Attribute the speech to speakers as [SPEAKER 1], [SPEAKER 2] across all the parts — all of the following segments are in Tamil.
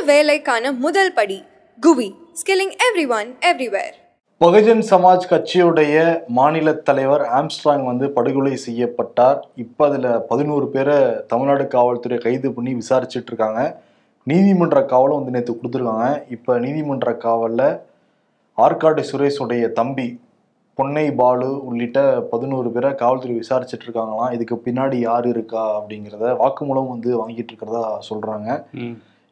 [SPEAKER 1] வேலைக்கான முதல் படி குவி skilling everyone everywhere.
[SPEAKER 2] Bahujan Samaj கட்சியுடைய மாநில தலைவர் ஆம்ஸ்ட்ராங் படுகொலை செய்யப்பட்டார். இப்போ அதில் 11 பேரை தமிழ்நாடு காவல்துறை கைது பண்ணி விசாரிச்சுட்டு இருக்காங்க. நீதிமன்ற காவலும் நேற்று கொடுத்துருக்காங்க. இப்போ நீதிமன்ற காவலில் ஆற்காடு சுரேஷுடைய தம்பி பொன்னை பாலு உள்ளிட்ட 11 பேரை காவல்துறை விசாரிச்சுட்டு இருக்காங்களாம். இதுக்கு பின்னாடி யார் இருக்கா அப்படிங்கிறத வாக்குமூலம் வாங்கிட்டு இருக்கிறதா சொல்றாங்க.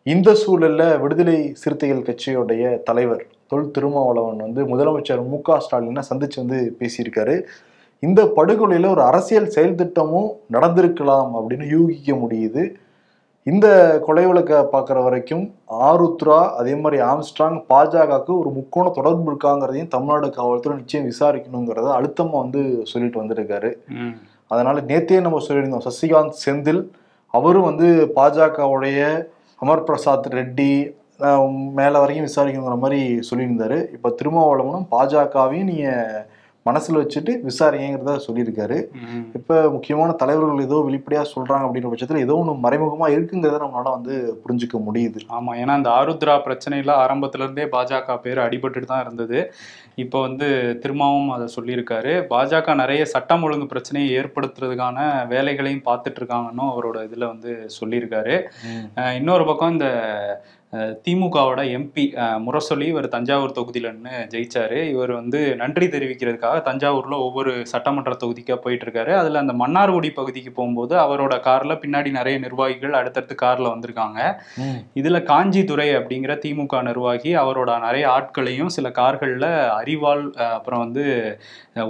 [SPEAKER 2] இந்த சூழல்ல விடுதலை சிறுத்தைகள் கட்சியுடைய தலைவர் தொல் திருமாவளவன் முதலமைச்சர் மு.க. ஸ்டாலினை சந்திச்சு பேசியிருக்காரு. இந்த படுகொலையில ஒரு அரசியல் செயல் திட்டமும் நடந்திருக்கலாம் அப்படின்னு யூகிக்க முடியுது. இந்த கொலை வழக்கை பார்க்குற வரைக்கும் ஆருத்ரா அதே மாதிரி ஆம்ஸ்ட்ராங் பாஜகவுக்கு ஒரு முக்கோண தொடர்பு இருக்காங்கிறதையும் தமிழ்நாடு காவல்துறை நிச்சயம் விசாரிக்கணுங்கிறத அழுத்தமா சொல்லிட்டு வந்திருக்காரு. அதனால நேத்தே நம்ம சொல்லியிருந்தோம், சசிகாந்த் செந்தில் அவரும் பாஜகவுடைய அமர் பிரசாத் ரெட்டி மேல வரைக்கும் விசாரிக்கணுங்கிற மாதிரி சொல்லியிருந்தாரு. இப்ப திருமாவளவனும் பாஜகவையும் நீங்க மனசுல வச்சுட்டு விசாரிங்கிறத சொல்லியிருக்காரு. இப்ப முக்கியமான தலைவர்கள் ஏதோ வெளிப்படையா சொல்றாங்க அப்படின்ற பட்சத்துல ஏதோ ஒண்ணு மறைமுகமா இருக்குங்கிறத நம்மளால புரிஞ்சுக்க முடியுது.
[SPEAKER 3] ஆமா, ஏன்னா இந்த ஆருத்ரா பிரச்சனையில ஆரம்பத்துல இருந்தே பாஜக பேர் அடிபட்டுட்டு தான் இருந்தது. இப்போ திரும்பவும் அதை சொல்லியிருக்காரு. பாஜக நிறைய சட்டம் ஒழுங்கு பிரச்சனையை ஏற்படுத்துறதுக்கான வேலைகளையும் பார்த்துட்டு இருக்காங்கன்னு அவரோட இதுல சொல்லியிருக்காரு. இன்னொரு பக்கம் இந்த திமுகவோட எம்பி முரசொலி இவர் தஞ்சாவூர் தொகுதியிலன்னு ஜெயிச்சாரு. இவர் நன்றி தெரிவிக்கிறதுக்காக தஞ்சாவூர்ல ஒவ்வொரு சட்டமன்ற தொகுதிக்கா போயிட்டு இருக்காரு. அதுல அந்த மன்னார்குடி பகுதிக்கு போகும்போது அவரோட கார்ல பின்னாடி நிறைய நிர்வாகிகள் அடுத்தடுத்து கார்ல வந்திருக்காங்க. இதுல காஞ்சிதுரை அப்படிங்கிற திமுக நிர்வாகி அவரோட நிறைய ஆட்களையும் சில கார்கள்ல அரிவாள் அப்புறம்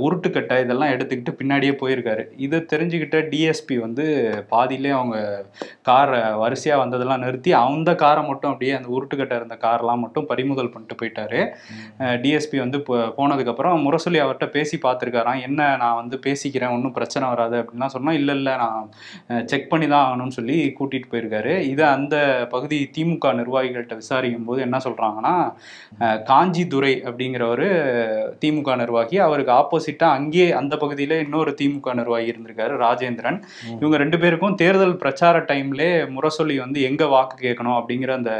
[SPEAKER 3] உருட்டுக்கட்டை இதெல்லாம் எடுத்துக்கிட்டு பின்னாடியே போயிருக்காரு. இதை தெரிஞ்சுக்கிட்ட டிஎஸ்பி பாதியிலே அவங்க காரை வரிசையா வந்ததெல்லாம் நிறுத்தி அந்த காரை மட்டும் அப்படியே அந்த உருட்டுக்கட்டை இருந்த காரெல்லாம் மட்டும் பறிமுதல் பண்ணிட்டு போயிட்டாரு. டிஎஸ்பி போனதுக்கப்புறம் முரசொலி அவர்கிட்ட பேசி பார்த்துருக்காராம். என்ன நான் பேசிக்கிறேன், ஒன்றும் பிரச்சனை வராது அப்படின்லாம் சொன்னால், இல்லை நான் செக் பண்ணி தான் ஆகணும்னு சொல்லி கூட்டிகிட்டு போயிருக்காரு. இதை அந்த பகுதி திமுக நிர்வாகிகள்கிட்ட விசாரிக்கும் போது என்ன சொல்கிறாங்கன்னா, காஞ்சிதுரை அப்படிங்கிறவர் திமுக நிர்வாகி, அவருக்கு ஆப்போசிட்டா அங்கேயே அந்த பகுதியில இன்னொரு திமுக நிர்வாகி இருந்திருக்காரு ராஜேந்திரன். இவங்க 2 பேருக்கும் தேர்தல் பிரச்சார டைம்லே முரசொலி எங்க வாக்கு கேட்கணும் அப்படிங்கிற அந்த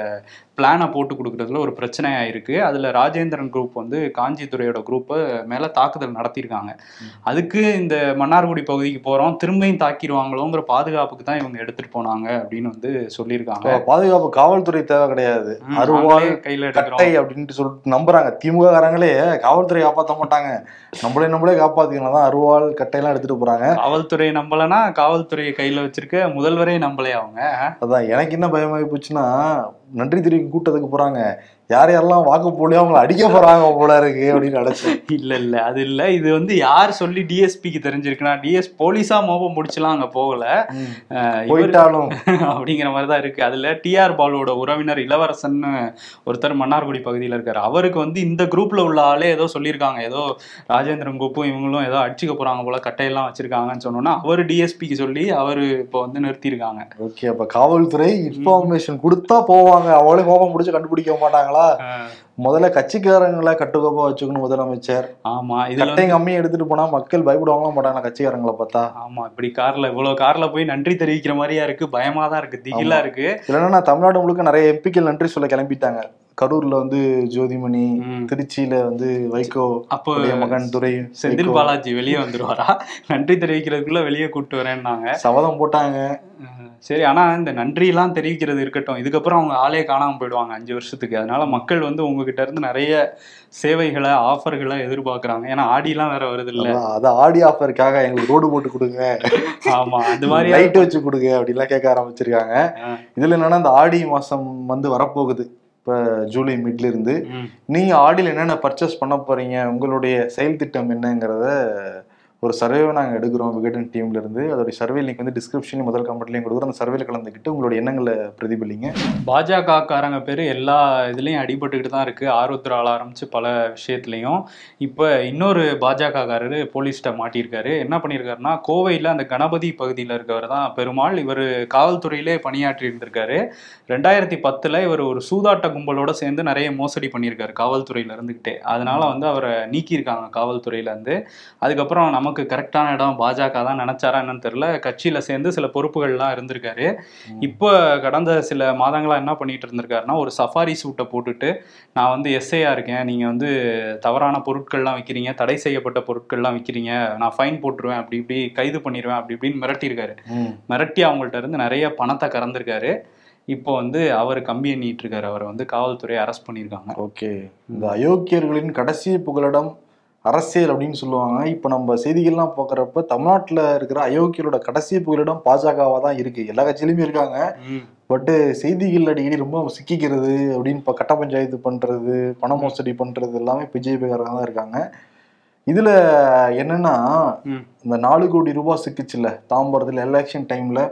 [SPEAKER 3] பிளானை போட்டு கொடுக்கறதுல ஒரு பிரச்சனையா இருக்கு. அதுல ராஜேந்திரன் குரூப் காஞ்சிதுரையோட குரூப்பை மேல தாக்குதல் நடத்தியிருக்காங்க. அதுக்கு இந்த மன்னார்குடி பகுதிக்கு போறோம், திரும்பியும் தாக்கிடுவாங்களோங்கிற பாதுகாப்புக்கு தான் இவங்க எடுத்துட்டு போனாங்க அப்படின்னு சொல்லியிருக்காங்க.
[SPEAKER 2] பாதுகாப்பு காவல்துறை தேவை கிடையாது, அருவாள் கையில எடுக்கிறோம் அப்படின்ட்டு சொல்லிட்டு நம்புறாங்க. திமுக காரங்களே காவல்துறை காப்பாற்ற மாட்டாங்க, நம்மளே காப்பாத்திக்கணும் தான் அருவாள் கட்டையெல்லாம் எடுத்துட்டு போறாங்க.
[SPEAKER 3] காவல்துறை நம்பலன்னா காவல்துறையை கையில வச்சிருக்க முதல்வரே நம்பலையே அவங்க.
[SPEAKER 2] அதான் எனக்கு என்ன பயமாகி போச்சுன்னா, நன்றி தெரிவிக்கும் கூட்டத்துக்கு போறாங்க, யார் யாரெல்லாம் வாக்கு போலியோ அவங்களை அடிக்க போறாங்க போல இருக்கு அப்படின்னு நினைச்சேன்.
[SPEAKER 3] இல்ல அது இல்ல, இது யார் சொல்லி டிஎஸ்பிக்கு தெரிஞ்சிருக்குன்னா, போலீஸா மோபம் முடிச்சுலாம் அங்க போகல,
[SPEAKER 2] போயிட்டாலும்
[SPEAKER 3] அப்படிங்கிற மாதிரிதான் இருக்கு. அதுல டிஆர் பாலுவோட உறவினர் இளவரசன் ஒருத்தர் மன்னார்குடி பகுதியில இருக்காரு. அவருக்கு இந்த குரூப்ல உள்ள ஆளே ஏதோ சொல்லியிருக்காங்க, ஏதோ ராஜேந்திரன் குரூப்பும் இவங்களும் ஏதோ அடிச்சுக்க போறாங்க போல, கட்டையெல்லாம் வச்சிருக்காங்கன்னு சொன்னோன்னா அவர் டிஎஸ்பிக்கு சொல்லி அவரு இப்போ நிறுத்திருக்காங்க.
[SPEAKER 2] ஓகே, அப்ப காவல்துறை இன்ஃபர்மேஷன் கொடுத்தா போவாங்க, அவளே மோபம் முடிச்சு கண்டுபிடிக்க மாட்டாங்க. முதல்ல கட்சிக்காரங்களை கட்டுக்கோப்பா வச்சுக்கணும் முதலமைச்சர்.
[SPEAKER 3] ஆமா,
[SPEAKER 2] இதுல கம்மியா எடுத்துட்டு போனா மக்கள் பயப்படுவாங்களா மாட்டாங்க கட்சிக்காரங்களை பார்த்தா?
[SPEAKER 3] ஆமா, இப்படி இவ்வளவு கார்ல போய் நன்றி தெரிவிக்கிற மாதிரியா இருக்கு, பயமா தான் இருக்கு, திகிலா இருக்கு.
[SPEAKER 2] இல்லைன்னா தமிழ்நாடு முழுக்க நிறைய எம்பிக்கள் நன்றி சொல்ல கிளம்பிட்டாங்க. கரூர்ல ஜோதிமணி, திருச்சியில வைகோ மகன் துரை,
[SPEAKER 3] செந்தில் பாலாஜி வெளியே வந்துருவாரா நன்றி தெரிவிக்கிறதுக்குள்ள வெளியே கூப்பிட்டு வரேன்னாங்க,
[SPEAKER 2] சபதம் போட்டாங்க.
[SPEAKER 3] சரி, ஆனா இந்த நன்றி எல்லாம் தெரிவிக்கிறது இருக்கட்டும், இதுக்கப்புறம் அவங்க ஆளே காணாம போயிடுவாங்க 5 வருஷத்துக்கு. அதனால மக்கள் உங்ககிட்ட இருந்து நிறைய சேவைகளை ஆஃபர்களை எதிர்பார்க்கறாங்க. ஏன்னா ஆடி எல்லாம் வேற வருது இல்ல,
[SPEAKER 2] அது ஆடி ஆஃபருக்காக எங்களுக்கு ரோடு போட்டு கொடுங்க,
[SPEAKER 3] ஆமா அந்த மாதிரி
[SPEAKER 2] லைட் வச்சு கொடுங்க அப்படிலாம் கேட்க ஆரம்பிச்சிருக்காங்க. இதுல என்னன்னா, இந்த ஆடி மாசம் வரப்போகுது. இப்போ ஜூலை மிட்ல இருந்து நீங்க ஆடியில் என்னென்ன பர்ச்சேஸ் பண்ண போறீங்க, உங்களுடைய செயல் திட்டம் என்னங்கிறத ஒரு சர்வேவை நாங்கள் எடுக்கிறோம் விகடன் டீம்ல இருந்து. அதோடைய சர்வே லிங்க் டிஸ்கிரிப்ஷன்லையும் முதல் கமெண்ட்லையும் கொடுக்குறோம். அந்த சர்வேல கலந்துக்கிட்டு உங்களுடைய எண்ணங்களை பிரதிபலிங்க.
[SPEAKER 3] பாஜக காரங்க பேர் எல்லா இதுலேயும் அடிபட்டுக்கிட்டு தான் இருக்கு, ஆருத்ரால ஆரம்பிச்சு பல விஷயத்துலையும். இப்போ இன்னொரு பாஜக காரர் போலீஸ்கிட்ட மாட்டியிருக்காரு. என்ன பண்ணியிருக்காருன்னா, கோவையில் அந்த கணபதி பகுதியில் இருக்கவர் தான் பெருமாள். இவர் காவல்துறையிலே பணியாற்றி இருந்திருக்காரு. 2010 இவர் ஒரு சூதாட்ட கும்பலோட சேர்ந்து நிறைய மோசடி பண்ணியிருக்காரு காவல்துறையில இருந்துகிட்டே. அதனால அவரை நீக்கியிருக்காங்க காவல்துறையில இருந்து. அதுக்கப்புறம் நமக்கு நமக்கு கரெக்டான இடம் பாஜக தான் நினைச்சாரா என்னன்னு தெரியல. கட்சியில சேர்ந்து சில பொறுப்புகள்லாம் இருந்திருக்காரு. இப்போ கடந்த சில மாதங்களா என்ன பண்ணிட்டு இருந்திருக்காருன்னா, ஒரு சஃபாரி சூட்டை போட்டுட்டு நான் வந்து எஸ்ஐயா இருக்கேன், நீங்க வந்து தவறான பொருட்கள்லாம் விற்கிறீங்க, தடை செய்யப்பட்ட பொருட்கள்லாம் விற்கிறீங்க, நான் ஃபைன் போட்டுருவேன், அப்படி இப்படி கைது பண்ணிடுவேன் அப்படி இப்படின்னு மிரட்டியிருக்காரு. மிரட்டி அவங்கள்ட்ட இருந்து நிறைய பணத்தை கறந்துருக்காரு. இப்போ வந்து அவர் கம்பி எண்ணிட்டு இருக்காரு. அவரை வந்து காவல்துறை அரெஸ்ட் பண்ணியிருக்காங்க.
[SPEAKER 2] ஓகே, இந்த அயோக்கியர்களின் கடைசி புகலிடம் அரசியல் அப்படின்னு சொல்லுவாங்க. இப்போ நம்ம செய்திகள்லாம் பார்க்குறப்ப தமிழ்நாட்டில் இருக்கிற அயோக்கியரோட கடைசி புகலிடம் பாஜகவாக தான் இருக்கு. எல்லா கட்சியிலுமே இருக்காங்க. பட்டு செய்திகள் அடிக்கடி ரொம்ப சிக்கிக்கிறது அப்படின்னு இப்போ கட்ட பஞ்சாயத்து பண்றது, பண மோசடி பண்றது எல்லாமே பிஜேபிக்காரங்க தான் இருக்காங்க. இதுல என்னன்னா, இந்த 4 கோடி ரூபாய் சிக்கிச்சுல தாம்பரத்தில் எலெக்ஷன் டைம்ல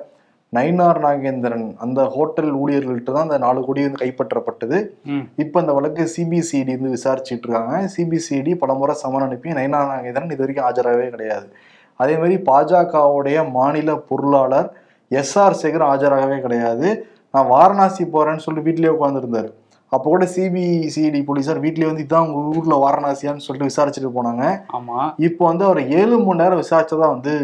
[SPEAKER 2] நயினார் நாகேந்திரன் அந்த ஹோட்டல் ஊழியர்கள்ட்ட தான் அந்த 4 கோடி வந்து கைப்பற்றப்பட்டது. இப்ப அந்த வழக்கு சிபிசிஐடி வந்து விசாரிச்சுட்டு இருக்காங்க. சிபிசிஐடி பலமுறை சமன் அனுப்பி நயினார் நாகேந்திரன் இது வரைக்கும் ஆஜராகவே கிடையாது. அதே மாதிரி பாஜகவுடைய மாநில பொருளாளர் SR சேகர் ஆஜராகவே கிடையாது. நான் வாரணாசி போறேன்னு சொல்லிட்டு வீட்லயே உட்காந்துருந்தாரு. அப்போ கூட சிபிசிஐடி போலீஸார் வீட்லயே வந்து இதான் உங்க ஊர்ல வாரணாசியான்னு சொல்லிட்டு விசாரிச்சுட்டு போனாங்க.
[SPEAKER 3] ஆமா,
[SPEAKER 2] இப்போ வந்து அவர் 7 மணி நேரம் விசாரிச்சதா வந்து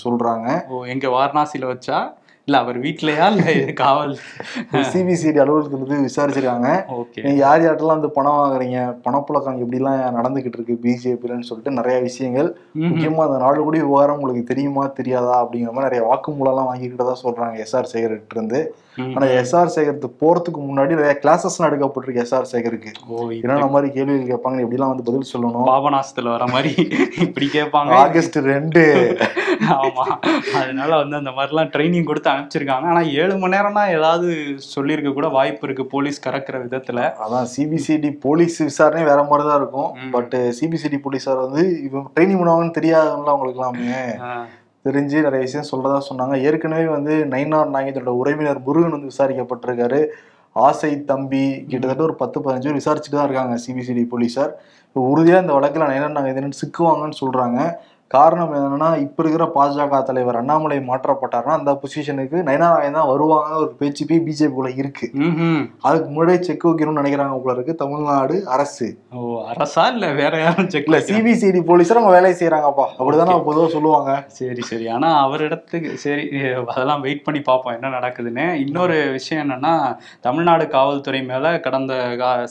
[SPEAKER 2] சொல்றாங்க.
[SPEAKER 3] எங்க வாரணாசியில வச்சா இல்ல அவர் வீட்லயா இல்ல காவல்
[SPEAKER 2] சிபிசிஐடி அலுவலகத்துல இருந்து விசாரிச்சிருக்காங்க. நீங்க யார் யார்ட்டெல்லாம் வந்து பணம் வாங்குறீங்க, பணப்புழக்கம் எப்படிலாம் நடந்துகிட்டு இருக்கு பிஜேபின்னு சொல்லிட்டு நிறைய விஷயங்கள், முக்கியமா அந்த 4 கோடி விவகாரம் உங்களுக்கு தெரியுமா தெரியாதா அப்படிங்கிற மாதிரி நிறைய வாக்குமூலம் எல்லாம் வாங்கிக்கிட்டதா சொல்றாங்க எஸ்ஆர் சேகர்கிட்ட இருந்து. ஆனா எஸ்ஆர் சேகருக்கு போறதுக்கு முன்னாடி நிறைய கிளாஸஸ் எடுக்கப்பட்டிருக்கு எஸ்ஆர் சேகருக்கு. என்னென்ன மாதிரி கேள்விகள் கேட்பாங்க, எப்படிலாம் வந்து பதில் சொல்லணும்,
[SPEAKER 3] பாபநாசத்துல வர மாதிரி இப்படி கேட்பாங்க.
[SPEAKER 2] ஆகஸ்ட் 2
[SPEAKER 3] ஆமா, அதனால வந்து அந்த மாதிரிலாம் ட்ரைனிங் கொடுத்து அனுப்பிச்சிருக்காங்க. ஆனா 7 மணி நேரம்னா ஏதாவது சொல்லியிருக்க கூட வாய்ப்பு இருக்கு போலீஸ் கறக்குற விதத்துல.
[SPEAKER 2] அதான் சிபிசிஐடி போலீஸ் விசாரணை வேற மாதிரிதான் இருக்கும். பட் சிபிசிஐடி போலீஸார் வந்து இவங்க ட்ரைனிங் பண்ணுவாங்கன்னு தெரியாதுங்களா உங்களுக்கு எல்லாமே தெரிஞ்சு நிறைய விஷயம் சொல்றதா சொன்னாங்க. ஏற்கனவே வந்து நயினார் நாகேந்திரோட உறவினர் முருகன் வந்து விசாரிக்கப்பட்டிருக்காரு. ஆசை தம்பி கிட்டத்தட்ட ஒரு 10-15 பேர் விசாரிச்சுட்டு தான் இருக்காங்க சிபிசிஐடி போலீஸார். இப்போ உறுதியா இந்த வழக்குல நயினார் நாகேந்திரன் சிக்குவாங்கன்னு சொல்றாங்க. காரணம் என்னன்னா, இப்ப இருக்கிற பாஜக தலைவர் அண்ணாமலை மாற்றப்பட்டாருன்னா அந்த பொசிஷனுக்கு நயினார் நாகேந்திரன் தான் வருவாங்க ஒரு பேச்சு போய் பிஜேபிக்குள்ள இருக்கு. அதுக்கு முன்னாடியே செக் வைக்கணும்னு நினைக்கிறாங்க போல இருக்கு தமிழ்நாடு அரசு.
[SPEAKER 3] அரசா இல்ல வேற யாரும் செக் இல்ல,
[SPEAKER 2] சிபிசிஐடி போலீஸார் அவங்க வேலையை செய்யறாங்கப்பா, அப்படிதானே பொதுவாக சொல்லுவாங்க.
[SPEAKER 3] சரி சரி, ஆனா அவர் இடத்துக்கு சரி, அதெல்லாம் வெயிட் பண்ணி பார்ப்போம் என்ன நடக்குதுன்னு. இன்னொரு விஷயம் என்னன்னா, தமிழ்நாடு காவல்துறை மேல கடந்த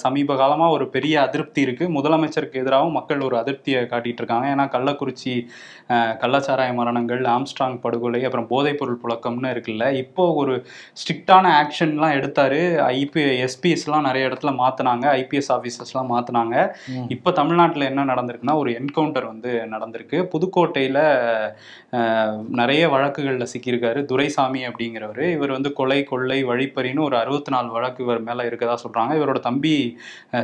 [SPEAKER 3] சமீப காலமா ஒரு பெரிய அதிருப்தி இருக்கு. முதலமைச்சருக்கு எதிராகவும் மக்கள் ஒரு அதிருப்தியை காட்டிட்டு இருக்காங்க. ஏன்னா கள்ளக்குறிச்சி கள்ளச்சாராய மரணங்கள், ஆம்ஸ்ட்ராங் படுகொலை, அப்புறம் போதைப்பொருள் புழக்கம்னு இருக்குல்ல, இப்போ ஒரு ஸ்ட்ரிக்டான ஆக்ஷன்லாம் எடுத்தாரு. எஸ்பிஎஸ்லாம் நிறைய இடத்துல மாத்தினாங்க, ஐபிஎஸ் ஆஃபீஸர்ஸ்லாம் மாத்தினாங்க. இப்போ தமிழ்நாட்டில் என்ன நடந்திருக்குன்னா, ஒரு என்கவுண்டர் வந்து நடந்திருக்கு. புதுக்கோட்டையில் நிறைய வழக்குகளில் சிக்கியிருக்காரு துரைசாமி அப்படிங்கிறவர். இவர் வந்து கொலை, கொள்ளை, வழிப்பறின்னு ஒரு 64 வழக்கு இவர் மேலே இருக்கதா சொல்கிறாங்க. இவரோட தம்பி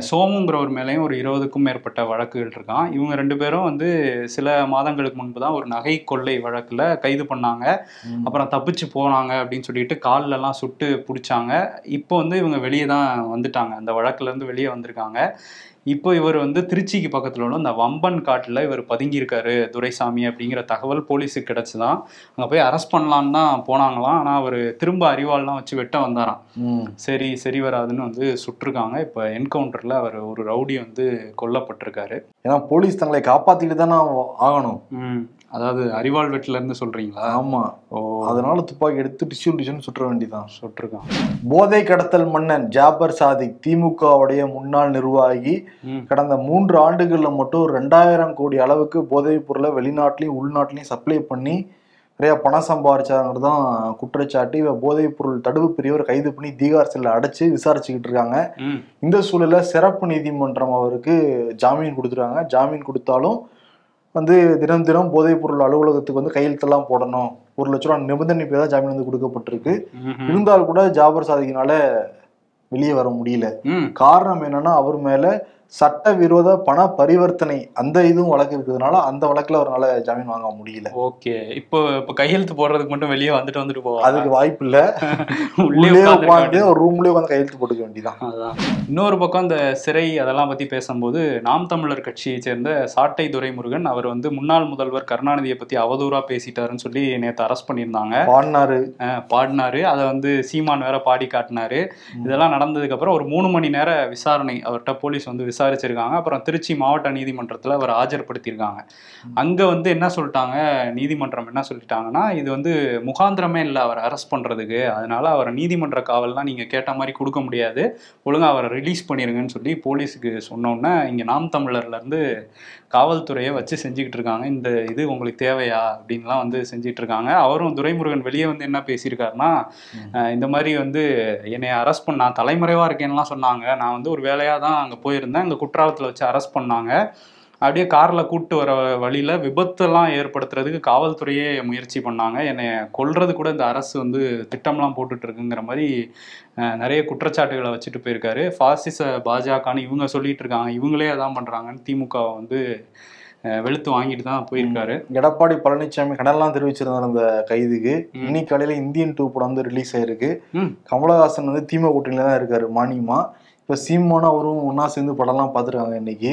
[SPEAKER 3] சோமுங்கிறவர் மேலேயும் ஒரு 20க்கும் மேற்பட்ட வழக்குகள் இருக்கான். இவங்க 2 பேரும் வந்து சில மாதங்களுக்கு முன்பு தான் ஒரு நகை கொள்ளை வழக்கில் கைது பண்ணாங்க. அப்புறம் தப்பிச்சு போனாங்க அப்படின்னு சொல்லிட்டு கால்லெல்லாம் சுட்டு பிடிச்சாங்க. இப்போ வந்து இவங்க வெளியே தான் வந்துட்டாங்க, அந்த வழக்குலேருந்து வெளியே வந்திருக்காங்க. இப்போ இவர் வந்து திருச்சிக்கு பக்கத்தில் உள்ள இந்த வம்பன் காட்டில் இவர் பதுங்கியிருக்காரு துரைசாமி அப்படிங்கிற தகவல் போலீஸுக்கு கிடச்சிதான். அங்கே போய் அரெஸ்ட் பண்ணலான்னு தான் போனாங்களாம். ஆனால் அவர் திரும்ப அரிவாள்லாம் வச்சு வெட்ட வந்தாராம். சரி வராதுன்னு வந்து சுட்டிருக்காங்க. இப்போ என்கவுண்டரில் அவர் ஒரு ரவுடி வந்து கொல்லப்பட்டிருக்காரு.
[SPEAKER 2] ஏன்னா போலீஸ் தங்களை காப்பாற்றிட்டு தானே ஆகணும்.
[SPEAKER 3] அதாவது அரிவாள் வெட்டில இருந்து சொல்றீங்களா?
[SPEAKER 2] ஆமா, அதனால துப்பாக்கி எடுத்து டிஷ்யூ சுற்ற வேண்டிதான்.
[SPEAKER 3] சுட்டிருக்கான்.
[SPEAKER 2] போதை கடத்தல் மன்னன் ஜாபர் சாதிக் திமுகவுடைய முன்னாள் நிர்வாகி கடந்த 3 ஆண்டுகள்ல மட்டும் 2000 கோடி அளவுக்கு போதைப் பொருளை வெளிநாட்டிலையும் உள்நாட்டிலையும் சப்ளை பண்ணி நிறைய பணம் சம்பாதிச்சாங்கிறது தான் குற்றச்சாட்டு. இவ போதைப் பொருள் தடுப்பு பிரிவர் கைது பண்ணி தீகார் செல்ல அடைச்சு விசாரிச்சுக்கிட்டு இருக்காங்க. இந்த சூழல சிறப்பு நீதிமன்றம் அவருக்கு ஜாமீன் கொடுத்துருக்காங்க. ஜாமீன் கொடுத்தாலும் வந்து தினம் தினம் போதைப் பொருள் அலுவலகத்துக்கு வந்து கையெழுத்தெல்லாம் போடணும், 1 லட்ச ரூபா நிபந்தனை பேர் தான் ஜாமீன் வந்து கொடுக்கப்பட்டிருக்கு. இருந்தால் கூட ஜாபர் சாதிக்கினால வெளியே வர முடியல. காரணம் என்னன்னா, அவர் மேல சட்டவிரோத பண பரிவர்த்தனை அந்த இதுவும் வழக்கு இருக்கிறதுனால அந்த வழக்குல அவரால் ஜாமீன் வாங்க முடியல.
[SPEAKER 3] ஓகே, இப்போ கையெழுத்து போடுறதுக்கு மட்டும் வெளியே வந்துட்டு போவோம், அதுக்கு
[SPEAKER 2] வாய்ப்பு இல்ல. உள்ளே உட்காந்து ஒரு ரூம்லயே உட்காந்து கையெழுத்து போட்டுக்க வேண்டியதான்.
[SPEAKER 3] இன்னொரு பக்கம் இந்த சிறை அதெல்லாம் பத்தி பேசும்போது, நாம் தமிழர் கட்சியை சேர்ந்த சாட்டை துரைமுருகன் அவர் வந்து முன்னாள் முதல்வர் கருணாநிதியை பத்தி அவதூறா பேசிட்டாருன்னு சொல்லி நேற்று அரெஸ்ட் பண்ணியிருந்தாங்க. பாடினாரு, அதை வந்து சீமான் வேற பாடி காட்டினாரு. இதெல்லாம் நடந்ததுக்கு அப்புறம் ஒரு 3 மணி நேர விசாரணை அவர்கிட்ட போலீஸ் வந்து விசாரிச்சிருக்காங்க. அப்புறம் திருச்சி மாவட்ட நீதிமன்றத்தில் அவர் ஆஜர்படுத்தியிருக்காங்க. அங்கே வந்து என்ன சொல்லிட்டாங்க, நீதிமன்றம் என்ன சொல்லிட்டாங்கன்னா, இது வந்து முகாந்திரமே இல்லை அவர் அரெஸ்ட் பண்ணுறதுக்கு, அதனால அவரை நீதிமன்ற காவல்லாம் நீங்கள் கேட்ட மாதிரி கொடுக்க முடியாது, ஒழுங்காக அவரை ரிலீஸ் பண்ணிடுங்கன்னு சொல்லி போலீஸுக்கு சொன்னோன்னே இங்கே நாம் தமிழர்லேருந்து காவல்துறையை வச்சு செஞ்சுக்கிட்டு இருக்காங்க. இந்த இது உங்களுக்கு தேவையா அப்படின்லாம் வந்து செஞ்சுட்டு இருக்காங்க. அவரும் துரைமுருகன் வெளியே வந்து என்ன பேசியிருக்காருன்னா, இந்த மாதிரி வந்து என்னை அரெஸ்ட் பண்ண, நான் தலைமறைவாக இருக்கேன்னுலாம் சொன்னாங்க, நான் வந்து ஒரு வேலையாக தான் அங்கே போயிருந்தேன், அங்கே குற்றாலத்தில் வச்சு அரெஸ்ட் பண்ணாங்க, அப்படியே காரில் கூப்பிட்டு வர வழியில் விபத்தெல்லாம் ஏற்படுத்துறதுக்கு காவல்துறையே முயற்சி பண்ணாங்க, என்னை கொல்றது கூட இந்த அரசு வந்து திட்டம்லாம் போட்டுட்டு இருக்குங்கிற மாதிரி நிறைய குற்றச்சாட்டுகளை வச்சுட்டு போயிருக்காரு. பாசிச பாஜகன்னு இவங்க சொல்லிட்டு இருக்காங்க, இவங்களே அதான் பண்ணுறாங்கன்னு திமுக வந்து வெளுத்து வாங்கிட்டு தான் போயிருக்காரு.
[SPEAKER 2] எடப்பாடி பழனிசாமி கடன்லாம் தெரிவிச்சிருந்தார் அந்த கைதுக்கு. இன்னைக்கு காலையில இந்தியன் 2 படம் வந்து ரிலீஸ் ஆயிருக்கு. கமலஹாசன் வந்து திமுக கூட்டணியில தான் இருக்காரு மானியமா. இப்ப சீமானும் அவரும் ஒன்னா சேர்ந்து படம்லாம் பாத்துருக்காங்க. இன்னைக்கு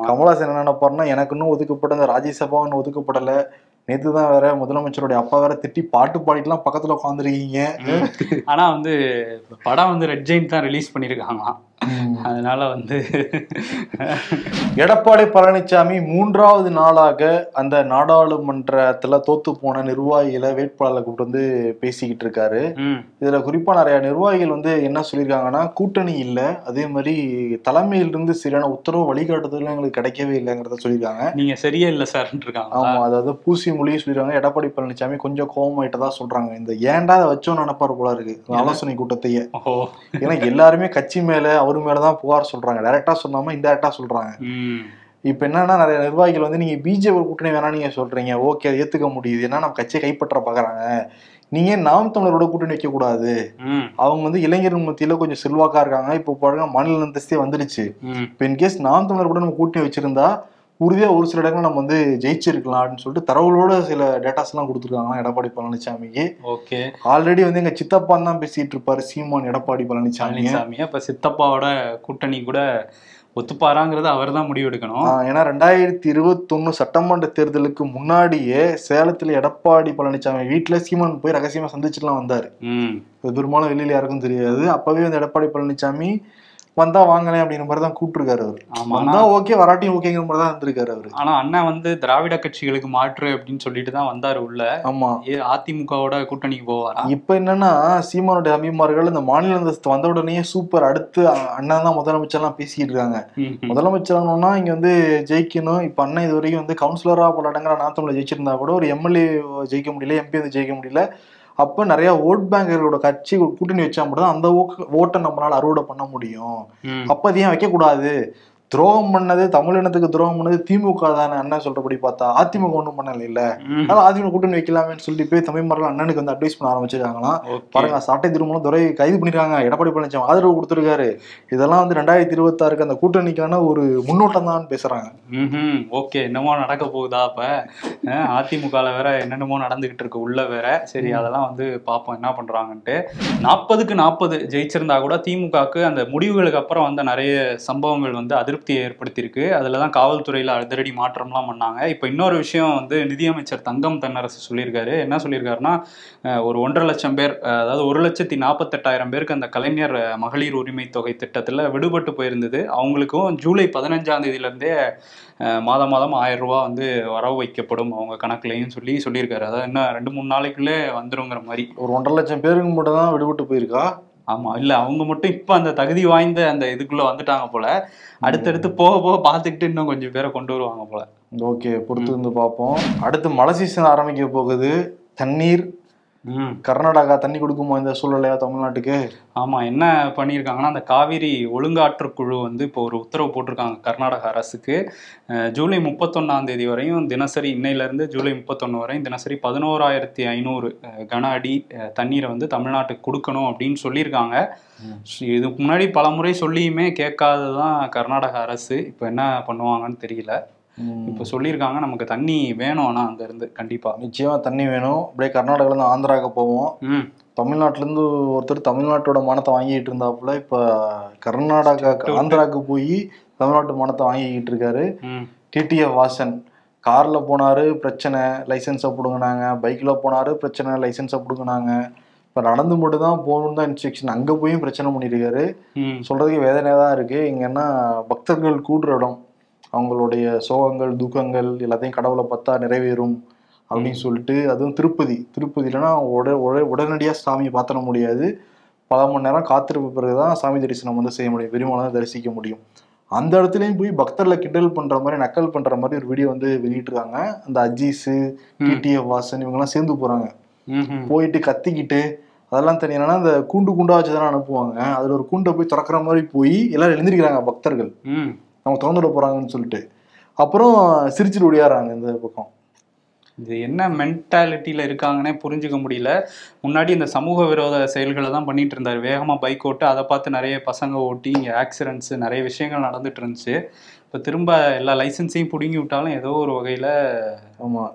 [SPEAKER 2] கமலஹாசன் என்ன நினைப்பாருன்னா, எனக்கு இன்னும் ஒதுக்கப்பட்ட அந்த ராஜ்யசபா இன்னும் ஒதுக்கப்படல, நேத்து தான் வேற முதலமைச்சருடைய அப்பா வேற திட்டி பாட்டு பாடிட்டுலாம் பக்கத்துல உட்காந்துருக்கீங்க.
[SPEAKER 3] ஆனா வந்து படம் வந்து ரெட் ஜெயின்ட் தான் ரிலீஸ் பண்ணிருக்காங்களாம். அதனால வந்து
[SPEAKER 2] எடப்பாடி பழனிசாமி 3வது நாளாக அந்த நாடாளுமன்றத்துல தோத்து போன நிர்வாகிகளை வேட்பாளர்களை கூப்பிட்டு வந்து பேசிக்கிட்டு இருக்காரு. இதுல குறிப்பா நிறைய நிர்வாகிகள் வந்து என்ன சொல்லியிருக்காங்கன்னா, கூட்டணி இல்ல, அதே மாதிரி தலைமையிலிருந்து சரியான உத்தரவு வழிகாட்டுதலும் எங்களுக்கு கிடைக்கவே இல்லைங்கிறத சொல்லியிருக்காங்க.
[SPEAKER 3] நீங்க சரியே இல்லை சார் இருக்காங்க.
[SPEAKER 2] ஆமா, அதாவது பூசி மொழியும் சொல்லிருக்காங்க. எடப்பாடி பழனிசாமி கொஞ்சம் கோபமாயிட்டதா சொல்றாங்க. இந்த ஏன்டா அதை வச்சோன்னு நினைப்பாரு போல இருக்கு ஆலோசனை கூட்டத்தையே. ஏன்னா எல்லாருமே கட்சி மேல அவரு மேலதான் புகார் சொல்றாங்க, டைரக்டா சொல்லாம இன்டைரக்டா சொல்றாங்க. இப்ப என்னன்னா, நிறைய நிர்வாகிகள் வந்து நீங்க பிஜேபி கூட்டணி வேணா நீங்க சொல்றீங்க, ஓகே அதை ஏத்துக்க முடியுது, ஏன்னா நம்ம கட்சியை கைப்பற்ற பாக்குறாங்க, நீங்க நாம் தமிழரோட கூட்டணி வைக்க கூடாது, அவங்க வந்து இளைஞர் மத்தியில கொஞ்சம் செல்வாக்கா இருக்காங்க, இப்போ பாருங்க மாநில அந்தஸ்தே வந்துடுச்சு, இப்ப இன்கேஸ் நாம் தமிழர் கூட நம்ம கூட்டணி வச்சிருந்தா உறுதியா ஒரு சில இடங்கள் நம்ம வந்து ஜெயிச்சிருக்கலாம் அப்படின்னு சொல்லிட்டு தரவுகளோட சில டேட்டாஸ் எல்லாம் கொடுத்துருக்காங்க எடப்பாடி பழனிசாமிக்கு.
[SPEAKER 3] ஓகே,
[SPEAKER 2] ஆல்ரெடி வந்து எங்க சித்தப்பான்னு தான் பேசிட்டு இருப்பாரு சீமான் எடப்பாடி பழனிசாமி.
[SPEAKER 3] இப்ப சித்தப்பாவோட கூட்டணி கூட ஒத்துப்பாராங்கிறது அவர் தான் முடிவு எடுக்கணும்.
[SPEAKER 2] ஏன்னா 2021 சட்டமன்ற தேர்தலுக்கு முன்னாடியே சேலத்துல எடப்பாடி பழனிசாமி வீட்டுல சீமான் போய் ரகசியமா சந்திச்சுட்டுலாம் வந்தாரு. பெரும்பாலும் வெளியில யாருக்கும் தெரியாது. அப்பவே வந்து எடப்பாடி பழனிசாமி வந்தா வாங்கலேன் அப்படிங்கிற மாதிரி தான் கூப்பிட்டுருக்காரு அவரு. வந்தா ஓகே, வராட்டியும் ஓகேங்கிற மாதிரி தான் இருந்திருக்காரு அவரு.
[SPEAKER 3] ஆனா அண்ணன் வந்து திராவிட கட்சிகளுக்கு மாற்று அப்படின்னு சொல்லிட்டு தான் வந்தாரு உள்ள.
[SPEAKER 2] ஆமா,
[SPEAKER 3] அதிமுகவோட கூட்டணிக்கு போவாரா?
[SPEAKER 2] இப்ப என்னன்னா, சீமானுடைய அபிமார்கள் இந்த மாநில அந்தஸ்து வந்த உடனே சூப்பர், அடுத்து அண்ணன் தான் முதலமைச்சர் எல்லாம் பேசிக்கிட்டு இருக்காங்க. முதலமைச்சர் ஆகணும்னா இங்க வந்து ஜெயிக்கணும். இப்ப அண்ணன் இது வரைக்கும் வந்து கவுன்சிலரா பல இடங்கள நாத்தமிழ்ல ஜெயிச்சிருந்தா கூட ஒரு எம்எல்ஏ ஜெயிக்க முடியல, எம்பி வந்து ஜெயிக்க முடியல. அப்ப நிறைய ஓட் பேங்கர்களோட கட்சி கூட்டணி வச்சா மட்டும் அந்த ஓட்டை நம்மளால அறுவடை பண்ண முடியும். அப்ப அது ஏன் வைக்க கூடாது? துரோகம் பண்ணது, தமிழினத்துக்கு துரோகம் பண்ணது திமுக தானே. அண்ணன் சொல்றபடி பார்த்தா அதிமுக ஒன்றும் பண்ணல இல்ல, அதனால அதிமுக கூட்டணி வைக்கலாமேன்னு சொல்லிட்டு போய் தமிழ்மார்கள் அண்ணனுக்கு வந்து அட்வைஸ் பண்ண ஆரம்பிச்சிருக்காங்களாம். பாருங்க, சாட்டை திருமணம் துறை கைது பண்ணிருக்காங்க, எடப்பாடி பழனிசாமி ஆதரவு கொடுத்துருக்காரு. இதெல்லாம் வந்து 2026 அந்த கூட்டணிக்கான ஒரு முன்னோட்டம் தான் பேசுறாங்க.
[SPEAKER 3] ஓகே, என்னமோ நடக்க போகுதா? அப்ப அதிமுகல வேற என்னென்னமோ நடந்துகிட்டு இருக்கு உள்ள வேற. சரி, அதெல்லாம் வந்து பார்ப்போம் என்ன பண்றாங்கன்ட்டு. 40க்கு 40 ஜெயிச்சிருந்தா கூட திமுகக்கு அந்த முடிவுகளுக்கு அப்புறம் வந்த நிறைய சம்பவங்கள் வந்து அதிருப்தியை ஏற்படுத்தியிருக்கு. அதுல தான் காவல்துறையில அதிரடி மாற்றம்லாம் பண்ணாங்க. இப்போ இன்னொரு விஷயம் வந்து நிதியமைச்சர் தங்கம் தென்னரசு சொல்லியிருக்காரு. என்ன சொல்லியிருக்காருன்னா, ஒரு 1.5 லட்சம் பேர், அதாவது 1,48,000 பேருக்கு அந்த கலைஞர் மகளிர் உரிமை தொகை திட்டத்துல விடுபட்டு போயிருந்தது, அவங்களுக்கும் ஜூலை 15ஆம் தேதியிலிருந்தே மாதம் 1000 ரூபா வந்து வரவு வைக்கப்படும் அவங்க கணக்குலையும் சொல்லியிருக்காரு. அதாவது இன்னும் 2-3 நாளைக்குள்ளே வந்துருங்கிற மாதிரி.
[SPEAKER 2] ஒரு 1.5 லட்சம் பேருக்கு மட்டும் தான் விடுபட்டு போயிருக்கா?
[SPEAKER 3] ஆமா, இல்ல அவங்க மட்டும் இப்ப அந்த தகுதி வாய்ந்த அந்த இதுக்குள்ள வந்துட்டாங்க போல. அடுத்தடுத்து போக போக பார்த்துக்கிட்டு இன்னும் கொஞ்சம் பேரை கொண்டு வருவாங்க போல.
[SPEAKER 2] ஓகே, பொறுத்து இருந்து பார்ப்போம். அடுத்து மழை சீசன் ஆரம்பிக்க போகுது. தண்ணீர் கர்நாடகா தண்ணி கொடுக்குமா இந்த சூழ்நிலையா தமிழ்நாட்டுக்கு?
[SPEAKER 3] ஆமா, என்ன பண்ணியிருக்காங்கன்னா, அந்த காவிரி ஒழுங்காற்றுக்குழு வந்து இப்போ ஒரு உத்தரவு போட்டிருக்காங்க கர்நாடக அரசுக்கு. ஜூலை 31ஆம் தேதி வரையும் தினசரி, இன்னையிலேருந்து ஜூலை 31 வரையும் தினசரி 11,500 கன அடி தண்ணீரை வந்து தமிழ்நாட்டுக்கு கொடுக்கணும் அப்படின்னு சொல்லியிருக்காங்க. இதுக்கு முன்னாடி பல முறை சொல்லியுமே கேட்காததான் கர்நாடக அரசு. இப்போ என்ன பண்ணுவாங்கன்னு தெரியல. இப்ப சொல்லியிருக்காங்க, நமக்கு தண்ணி வேணும், ஆனா அங்க இருந்து கண்டிப்பா
[SPEAKER 2] நிச்சயமா தண்ணி வேணும். அப்படியே கர்நாடகால இருந்து ஆந்திராவுக்கு போவோம். தமிழ்நாட்டுல இருந்து ஒருத்தர் தமிழ்நாட்டோட மானத்தை வாங்கிட்டு இருந்தாப்புல, இப்ப கர்நாடகா ஆந்திராவுக்கு போய் தமிழ்நாட்டு மானத்தை வாங்கிக்கிட்டு இருக்காரு. டிடிஎஃப் வாசன் கார்ல போனாரு, பிரச்சனை, லைசன்ஸை பிடுங்கினாங்க. பைக்ல போனாரு, பிரச்சனை, லைசன்ஸை பிடுங்கினாங்க. இப்போ நடந்து மட்டும் தான் போகணுன்னு தான் இன்ஸ்ட்ரக்ஷன். அங்கே போயும் பிரச்சனை பண்ணியிருக்காரு. சொல்றதுக்கு வேதனையாக தான் இருக்கு. இங்கன்னா பக்தர்கள் கூடுற இடம், அவங்களுடைய சோகங்கள் துக்கங்கள் எல்லாத்தையும் கடவுளை பார்த்தா நிறைவேறும் அப்படின்னு சொல்லிட்டு, அதுவும் திருப்பதியிலனா உடனடியாக சாமியை பார்த்துட முடியாது. பல மணி நேரம் காத்திருப்பு பிறகுதான் சாமி தரிசனம் வந்து செய்ய முடியும், பெருமாளை தரிசிக்க முடியும். அந்த இடத்துலையும் போய் பக்தர்களை கிண்டல் பண்ற மாதிரி நக்கல் பண்ற மாதிரி ஒரு வீடியோ வந்து வெளியிட்டிருக்காங்க. அந்த அஜீஸ், டிடிஎஃப் வாசன் இவங்கெல்லாம் சேர்ந்து போறாங்க. போயிட்டு கத்திக்கிட்டு அதெல்லாம் தெரியும்னா அந்த கூண்டா வச்சுதானே அனுப்புவாங்க. அதுல ஒரு கூண்டை போய் திறக்கிற மாதிரி போய் எல்லாரும் எழுந்திருக்கிறாங்க பக்தர்கள், அவங்க திறந்துட போறாங்கன்னு சொல்லிட்டு. அப்புறம் சிரிச்சுட்டு ஒடியாடுறாங்க இந்த பக்கம்.
[SPEAKER 3] இது என்ன மென்டாலிட்டியில இருக்காங்கன்னே புரிஞ்சுக்க முடியல. முன்னாடி இந்த சமூக விரோத செயல்களை தான் பண்ணிட்டு இருந்தாரு, வேகமா பைக் ஓட்டு, அதை பார்த்து நிறைய பசங்க ஓட்டி இங்கே ஆக்சிடென்ட்ஸ் நிறைய விஷயங்கள் நடந்துட்டு இருந்துச்சு. இப்போ திரும்ப எல்லா லைசன்ஸையும் பிடுங்கி விட்டாலும் ஏதோ ஒரு வகையில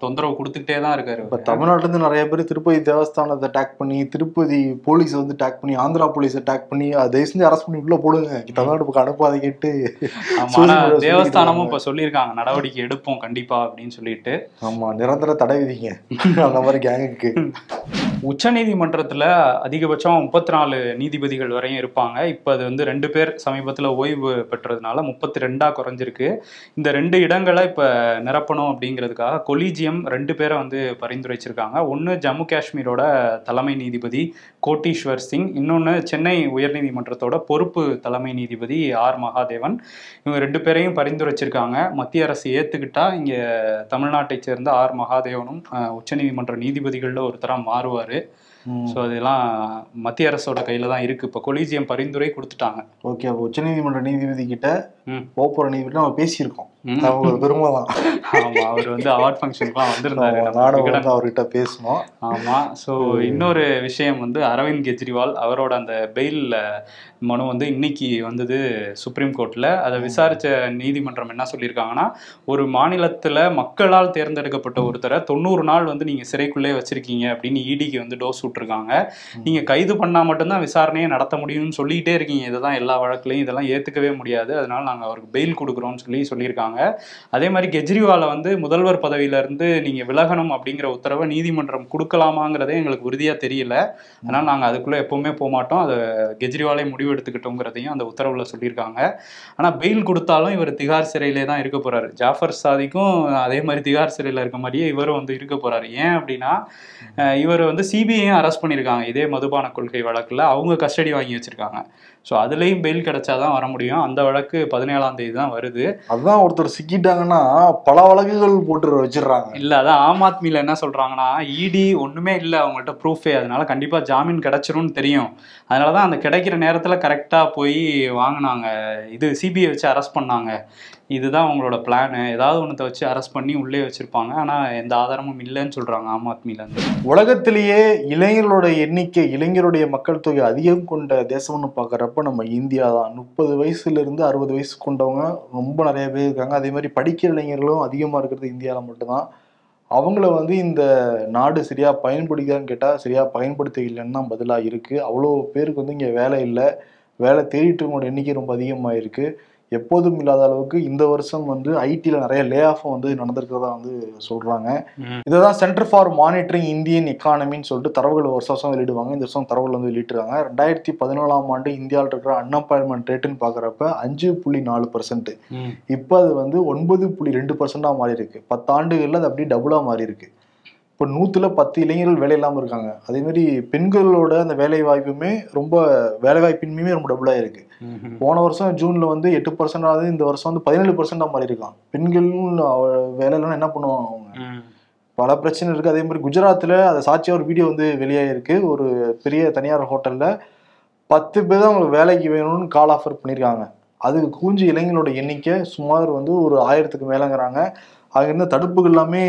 [SPEAKER 3] தொந்தரவு கொடுத்துக்கிட்டே தான் இருக்காரு.
[SPEAKER 2] இப்போ தமிழ்நாட்டுல இருந்து நிறைய பேர் திருப்பதி தேவஸ்தானத்தை டேக் பண்ணி, திருப்பதி போலீஸ் வந்து டேக் பண்ணி, ஆந்திரா போலீஸை டேக் பண்ணி அதை செஞ்சு அரெஸ்ட் பண்ணி உள்ள போடுங்க, தமிழ்நாட்டு பக்கம் அனுப்பாதை கேட்டு
[SPEAKER 3] தேவஸ்தானமும் இப்ப சொல்லியிருக்காங்க நடவடிக்கை எடுப்போம் கண்டிப்பா அப்படின்னு சொல்லிட்டு.
[SPEAKER 2] ஆமா, நிரந்தர தடை விதிங்க அந்த மாதிரி கேங்குக்கு.
[SPEAKER 3] உச்ச நீதிமன்றத்துல அதிகபட்சம் 34 நீதிபதிகள் வரையும் இருப்பாங்க. இப்ப அது வந்து 2 பேர் சமீபத்துல ஓய்வு பெற்றதுனால 32 குறைஞ்சிருக்கு. இந்த 2 இடங்களை இப்ப நிரப்பணும் அப்படிங்கிறதுக்காக கொலீஜியம் 2 பேரை வந்து பரிந்துரைச்சிருக்காங்க. ஒன்று ஜம்மு காஷ்மீரோட தலைமை நீதிபதி கோட்டீஸ்வர் சிங், இன்னொன்று சென்னை உயர்நீதிமன்றத்தோட பொறுப்பு தலைமை நீதிபதி ஆர் மகாதேவன். இவங்க 2 பேரையும் பரிந்துரைச்சிருக்காங்க. மத்திய அரசு ஏத்துக்கிட்டா இங்க தமிழ்நாட்டை சேர்ந்த ஆர் மகாதேவனும் உச்சநீதிமன்ற நீதிபதிகள்ல ஒருத்தராக மாறுவார். ஸோ அதெல்லாம் மத்திய அரசோட கையில தான் இருக்கு. இப்போ கொலீஜியம் பரிந்துரை கொடுத்துட்டாங்க.
[SPEAKER 2] ஓகே, அப்போ உச்சநீதிமன்ற நீதிபதி கிட்ட போற நீதிபதி நம்ம பேசியிருக்கோம். பெருமை தான்.
[SPEAKER 3] ஆமா, அவர் வந்து அவார்ட் ஃபங்க்ஷனுக்குலாம் வந்திருந்தாரு,
[SPEAKER 2] அவர்கிட்ட பேசணும்.
[SPEAKER 3] ஆமா. ஸோ இன்னொரு விஷயம் வந்து அரவிந்த் கெஜ்ரிவால் அவரோட அந்த பெயில் மனு வந்து இன்னைக்கு வந்தது சுப்ரீம் கோர்ட்ல. அதை விசாரிச்ச நீதிமன்றம் என்ன சொல்லியிருக்காங்கன்னா, ஒரு மாநிலத்துல மக்களால் தேர்ந்தெடுக்கப்பட்ட ஒருத்தரை 90 நாள் வந்து நீங்க சிறைக்குள்ளே வச்சிருக்கீங்க அப்படின்னு இடிக்கு வந்து டோஸ் விட்டுருக்காங்க. நீங்க கைது பண்ணா மட்டும்தான் விசாரணையை நடத்த முடியும்னு சொல்லிக்கிட்டே இருக்கீங்க. இதுதான் எல்லா வழக்குலையும், இதெல்லாம் ஏத்துக்கவே முடியாது, அதனால நாங்கள் அவருக்கு பெயில் கொடுக்குறோம்னு சொல்லியிருக்காங்க. அதே மாதிரி கெஜ்ரிவாலை வந்து முதல்வர் பதவியில இருந்து நீங்க விலகணும் அப்படிங்கிற உத்தரவை நீதிமன்றம் கொடுக்கலாமாங்கிறதே எங்களுக்கு உறுதியா தெரியல. அதனால நாங்க அதுக்குள்ள எப்பவுமே போக மாட்டோம், அதை கெஜ்ரிவாலே முடிவு எடுத்துக்கிட்டோங்கிறதையும் அந்த உத்தரவுல சொல்லியிருக்காங்க. ஆனா பெயில் கொடுத்தாலும் இவர் திகார் சிறையிலே தான் இருக்க போறாரு. ஜாஃபர் சாதிக்கும் அதே மாதிரி திகார் சிறையில இருக்க மாதிரியே இவரும் வந்து இருக்க போறாரு. ஏன் அப்படின்னா, இவர் வந்து சிபிஐயும் அரெஸ்ட் பண்ணியிருக்காங்க இதே மதுபான கொள்கை வழக்குல. அவங்க கஸ்டடி வாங்கி வச்சிருக்காங்க. ஸோ அதுலேயும் பெயில் கிடைச்சாதான் வர முடியும். அந்த வழக்கு 17ஆம் தேதி தான் வருது.
[SPEAKER 2] அதுதான் ஒருத்தர் சிக்கிட்டாங்கன்னா பல வழக்குகள் போட்டு வச்சிடறாங்க.
[SPEAKER 3] இல்லை, அதான் ஆம் ஆத்மியில் என்ன சொல்கிறாங்கன்னா, இடி ஒன்றுமே இல்லை அவங்கள்ட்ட ப்ரூஃபே, அதனால கண்டிப்பாக ஜாமீன் கிடைச்சிரும்னு தெரியும். அதனால தான் அந்த கிடைக்கிற நேரத்தில் கரெக்டாக போய் வாங்கினாங்க, இது சிபிஐ வச்சு அரெஸ்ட் பண்ணாங்க. இதுதான் அவங்களோட பிளானு. ஏதாவது ஒன்றத்தை வச்சு அரெஸ்ட் பண்ணி உள்ளே வச்சிருப்பாங்க. ஆனால் எந்த ஆதாரமும் இல்லைன்னு சொல்கிறாங்க ஆம் ஆத்மியிலேருந்து.
[SPEAKER 2] உலகத்திலேயே இளைஞர்களோட எண்ணிக்கை, இளைஞருடைய மக்கள் தொகை அதிகம் கொண்ட தேசம்னு பார்க்குறப்ப நம்ம இந்தியா தான். 30 வயசுலேருந்து 60 வயசு கொண்டவங்க ரொம்ப நிறைய பேர் இருக்காங்க. அதே மாதிரி படிக்கிற இளைஞர்களும் அதிகமாக இருக்கிறது இந்தியாவில் மட்டும்தான். அவங்கள வந்து இந்த நாடு சரியாக பயன்படுத்தான்னு கேட்டால் சரியாக பயன்படுத்த இல்லைன்னு தான் பதிலாக இருக்குது. அவ்வளோ பேருக்கு வந்து இங்கே வேலை இல்லை, வேலை தேடிட்டவங்களோட எண்ணிக்கை ரொம்ப அதிகமாக இருக்குது. எப்போதும் இல்லாத அளவுக்கு இந்த வருஷம் வந்து ஐடியில் நிறைய லே ஆஃப் வந்து நடந்திருக்கிறதா வந்து சொல்கிறாங்க. இதைதான் சென்டர் ஃபார் மானிட்டரிங் இந்தியன் எக்கானமின்னு சொல்லிட்டு தரவுகள் வருஷம் வெளியிடுவாங்க. இந்த வருஷம் தரவுகள் வந்து வெளியிட்டிருக்காங்க. 2014ஆம் ஆண்டு இந்தியாவில் இருக்கிற அன்எம்ப்ளாய்மெண்ட் ரேட்டுன்னு பார்க்குறப்ப 5.4%. இப்போ அது வந்து 9.2% மாறி இருக்கு. 10 ஆண்டுகளில் அது அப்படியே டபுளாக மாறி இருக்கு. இப்போ 100ல் 10 இளைஞர்கள் வேலை இல்லாமல் இருக்காங்க. அதே மாதிரி பெண்களோட அந்த வேலை வாய்ப்புமே வேலைவாய்ப்பின்மையுமே ரொம்ப டபுளாக இருக்கு. போன வருஷம் ஜூன்ல வந்து 8% ஆகுது, இந்த வருஷம் வந்து 17% மாறி இருக்கான். பெண்களும் வேலையிலாம் என்ன பண்ணுவாங்க, அவங்க பல பிரச்சனை இருக்கு. அதே மாதிரி குஜராத்தில் அதை சாட்சியாக ஒரு வீடியோ வந்து வெளியாகிருக்கு. ஒரு பெரிய தனியார் ஹோட்டலில் 10 பேர் தான் அவங்களுக்கு வேலைக்கு வேணும்னு கால் ஆஃபர் பண்ணியிருக்காங்க. அதுக்கு கூஞ்சி இளைஞர்களோட எண்ணிக்கை சுமார் வந்து ஒரு 1000க்கு மேலேங்கிறாங்க. அங்கிருந்த தடுப்புகள் எல்லாமே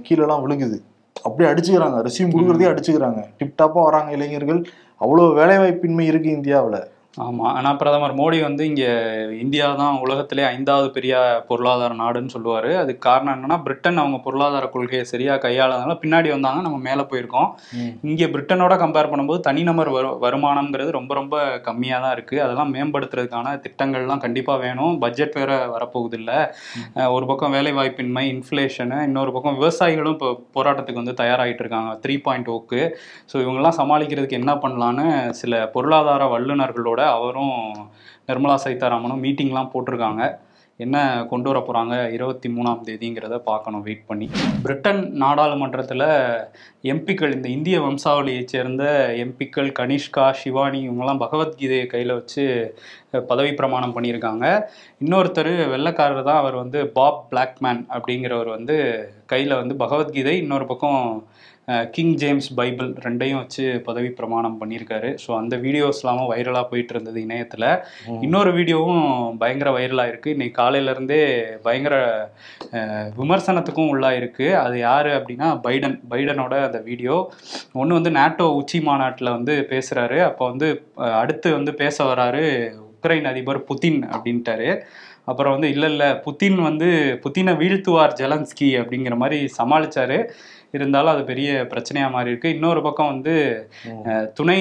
[SPEAKER 2] கீழெல்லாம் விழுகுது, அப்படியே அடிச்சுக்கிறாங்க, ரெசியூம் கொடுக்குறதே அடிச்சுக்கிறாங்க. டிப்டாப்பாக வராங்க இளைஞர்கள். அவ்வளோ வேலைவாய்ப்பின்மை இருக்குது இந்தியாவில்.
[SPEAKER 3] ஆமாம். ஆனால் பிரதமர் மோடி வந்து இங்கே இந்தியா தான் உலகத்திலே 5வது பெரிய பொருளாதார நாடுன்னு சொல்லுவார். அதுக்கு காரணம் என்னன்னா, பிரிட்டன் அவங்க பொருளாதார கொள்கையை சரியாக கையாளதுனால பின்னாடி வந்தாங்க, நம்ம மேலே போயிருக்கோம். இங்கே பிரிட்டனோட கம்பேர் பண்ணும்போது தனிநபர் வருமானம்ங்கிறது ரொம்ப ரொம்ப கம்மியாக தான் இருக்குது. அதெல்லாம் மேம்படுத்துறதுக்கான திட்டங்கள்லாம் கண்டிப்பாக வேணும். பட்ஜெட் வேறு வரப்போகுது இல்லை. ஒரு பக்கம் வேலைவாய்ப்பின்மை, இன்ஃப்ளேஷனு, இன்னொரு பக்கம் விவசாயிகளும் இப்போ போராட்டத்துக்கு வந்து தயாராகிட்டு இருக்காங்க 3.0க்கு. ஸோ இவங்கெல்லாம் சமாளிக்கிறதுக்கு என்ன பண்ணலான்னு சில பொருளாதார வல்லுநர்களோட அவரும் நிர்மலா சீதாராமனும் மீட்டிங்லாம் போட்டிருக்காங்க. என்ன கொண்டு வர போகிறாங்க 23ஆம் தேதிங்கிறத பார்க்கணும் வெயிட் பண்ணி. பிரிட்டன் நாடாளுமன்றத்தில் எம்பிக்கள், இந்த இந்திய வம்சாவளியை சேர்ந்த எம்பிக்கள் கனிஷ்கா, ஷிவானி இவங்கெல்லாம் பகவத்கீதையை கையில் வச்சு பதவி பிரமாணம் பண்ணியிருக்காங்க. இன்னொருத்தர் வெள்ளைக்காரர் தான், அவர் வந்து பாப் பிளாக்மேன் அப்படிங்கிறவர் வந்து கையில் வந்து பகவத்கீதை, இன்னொரு பக்கம் கிங் ஜேம்ஸ் பைபிள் ரெண்டையும் வச்சு பதவி பிரமாணம் பண்ணியிருக்காரு. ஸோ அந்த வீடியோஸ்லாமும் வைரலாக போயிட்டு இருந்தது இணையத்தில். இன்னொரு வீடியோவும் பயங்கர வைரலாக இருக்குது. இன்னைக்கு காலையிலேருந்தே பயங்கர விமர்சனத்துக்கும் உள்ளாக இருக்குது. அது யார் அப்படின்னா பைடனோட அந்த வீடியோ. ஒன்று வந்து நேட்டோ உச்சி மாநாட்டில் வந்து பேசுகிறாரு. அப்போ வந்து அடுத்து வந்து பேச வராரு உக்ரைன் அதிபர் புதின் அப்படின்ட்டாரு. அப்புறம் வந்து இல்லை புதினை வீழ்த்துவார் ஜெலன்ஸ்கி அப்படிங்கிற மாதிரி சமாளித்தார். இருந்தாலும் அது பெரிய பிரச்சனையாக மாறி இருக்கு. இன்னொரு பக்கம் வந்து துணை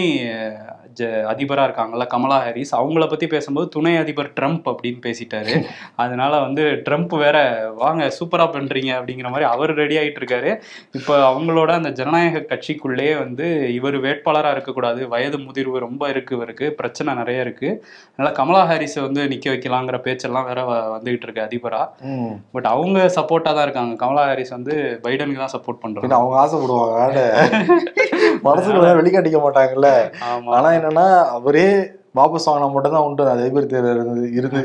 [SPEAKER 3] அதிபராக இருக்காங்கல்ல கமலா ஹாரிஸ், அவங்கள பற்றி பேசும்போது துணை அதிபர் ட்ரம்ப் அப்படின்னு பேசிட்டாரு. அதனால வந்து ட்ரம்ப் வேற வாங்க சூப்பராக பண்ணுறீங்க அப்படிங்கிற மாதிரி அவர் ரெடி ஆகிட்டு இருக்காரு. இப்போ அவங்களோட அந்த ஜனநாயக கட்சிக்குள்ளேயே வந்து இவர் வேட்பாளராக இருக்கக்கூடாது, வயது முதிர்வு ரொம்ப இருக்குது, இவருக்கு பிரச்சனை நிறைய இருக்குது, அதனால் கமலா ஹாரிஸை வந்து நிற்க வைக்கலாங்கிற பேச்செல்லாம் வேற வந்துகிட்டு இருக்கு அதிபராக. பட் அவங்க சப்போர்ட்டாக தான் இருக்காங்க. கமலா ஹாரிஸ் வந்து பைடனுக்கு தான் சப்போர்ட் பண்ணுறாங்க.
[SPEAKER 2] அவங்க ஆசைப்படுவாங்க, மனசுக்குள்ள வெளிக்காட்டிக்க மாட்டாங்கல்ல. ஆனா என்னன்னா அவரே வாபஸ் வாங்கினா மட்டும் தான் உண்டு அதே பேர் இருந்து,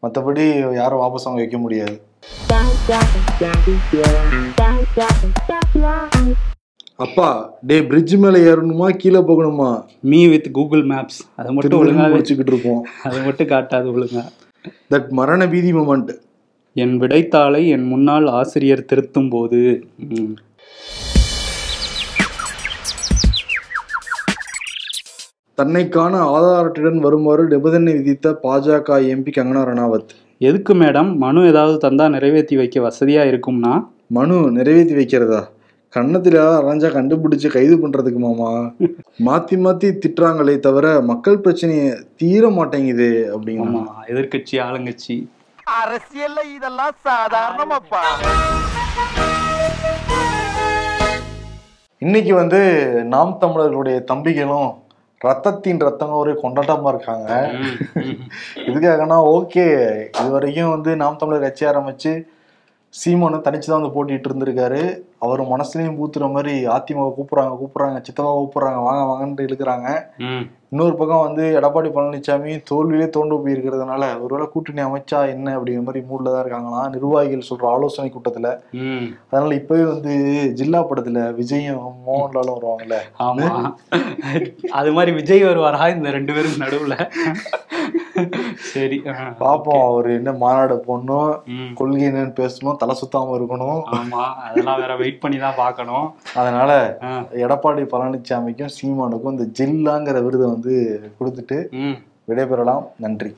[SPEAKER 2] மற்றபடி யாரும் வாபஸ் வாங்க வைக்க முடியாது. அப்பா டே பிரிட்ஜ் மேல ஏறணுமா கீழே போகணுமா,
[SPEAKER 3] மீ வித் கூகுள் மேப்ஸ் அதை மட்டும் ஒழுங்காக
[SPEAKER 2] வச்சுக்கிட்டு இருப்போம்.
[SPEAKER 3] அதை மட்டும் காட்டாது ஒழுங்கா.
[SPEAKER 2] தட் மரண பீதி மொமெண்ட்.
[SPEAKER 3] என் விடைத்தாளை என் முன்னாள் ஆசிரியர் திருத்தும் போது.
[SPEAKER 2] தன்னைக்கான ஆதாரத்துடன் வருமாறு நிபந்தனை விதித்த பாஜக எம்பி கங்கனா ரணாவத்.
[SPEAKER 3] எதுக்கு மேடம், மனு ஏதாவது தந்தா நிறைவேற்றி வைக்க வசதியா இருக்கும்னா?
[SPEAKER 2] மனு நிறைவேற்றி வைக்கிறதா? கன்னத்தில் அரைஞ்சா கண்டுபிடிச்சு கைது பண்றதுக்கு மாமா. மாத்தி திட்டுறாங்களே தவிர மக்கள் பிரச்சனையை தீர மாட்டேங்குது அப்படிங்கம்மா.
[SPEAKER 3] எதிர்கட்சி ஆளுங்கட்சி
[SPEAKER 4] அரசியல்ல இதெல்லாம் சாதாரணமாப்பா.
[SPEAKER 2] இன்னைக்கு வந்து நாம் தமிழர்களுடைய தம்பிகளும் ரத்தத்தின் ரத்தம் ஒரு கொண்டாட்டமா இருக்காங்க. இதுக்காகனா ஓகே, இது வரைக்கும் வந்து நாம் தமிழர் கட்சி ஆரம்பிச்சு சீமானு தனிச்சுதான் வந்து போட்டிட்டு இருந்திருக்காரு. அவர் மனசுலயும் பூத்துற மாதிரி அதிமுக கூப்பிடுறாங்க, சித்தவா கூப்பிடுறாங்க, வாங்க வாங்கன்னு இழுக்கிறாங்க. இன்னொரு பக்கம் வந்து எடப்பாடி பழனிசாமி தோல்வியிலே தோண்டு போயிருக்கிறதுனால ஒருவேளை கூட்டணி அமைச்சா என்ன அப்படிங்கிற மாதிரி மூட்ல தான் இருக்காங்களாம் நிர்வாகிகள் சொல்ற ஆலோசனை கூட்டத்துல. அதனால இப்பவே வந்து ஜில்லா படத்துல விஜயும் மோகன்லாலும் வருவாங்கல்ல,
[SPEAKER 3] ஆமா அது மாதிரி விஜய் வருவாரா இந்த ரெண்டு பேரும் நடுவுல? சரி
[SPEAKER 2] பாப்போம். அவரு என்ன மாநாடு போடணும், கொள்கை என்னன்னு பேசணும், தலை சுத்தாம இருக்கணும்.
[SPEAKER 3] ஆமா அதெல்லாம் வேற வெயிட் பண்ணி தான் பார்க்கணும்.
[SPEAKER 2] அதனால எடப்பாடி பழனிசாமிக்கும் சீமானுக்கும் இந்த ஜில்லாங்கிற விருதை வந்து கொடுத்துட்டு விடைபெறலாம். நன்றி.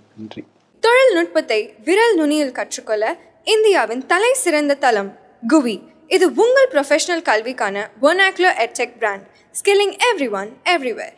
[SPEAKER 1] தொழில்நுட்பத்தை விரல் நுனியில் கற்றுக்கொள்ள இந்தியாவின் தலை சிறந்த தளம் குவி. இது உங்கள் ப்ரொஃபஷனல் கல்விக்கான vernacular edtech brand. Skilling everyone everywhere.